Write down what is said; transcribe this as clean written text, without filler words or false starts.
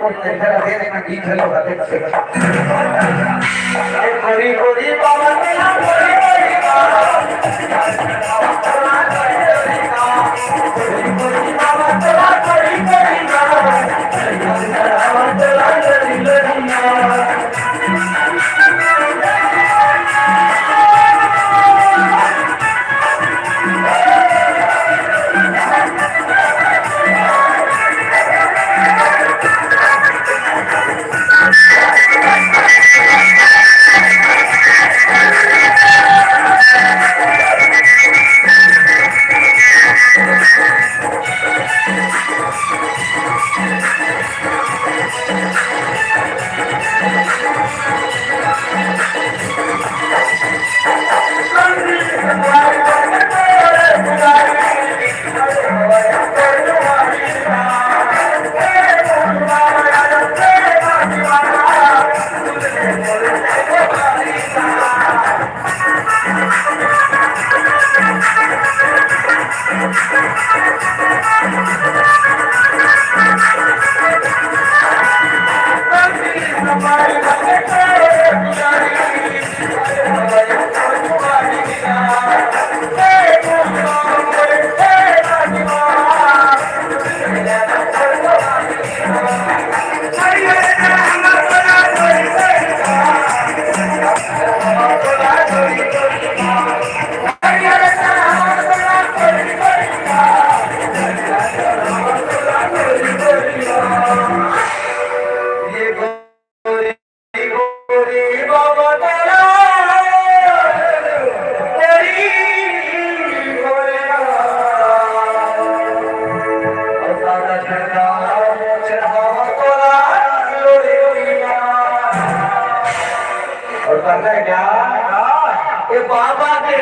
कुछ नहीं है देने का गीत है लोग आते से एक कोरी कोरी बाबा तेरा कोरी कोरी बाबा कोरी कोरी बाबा तेरा कोरी कोरी बाबा तेरा लड़ी लड़िया और करना क्या? ये बाबा के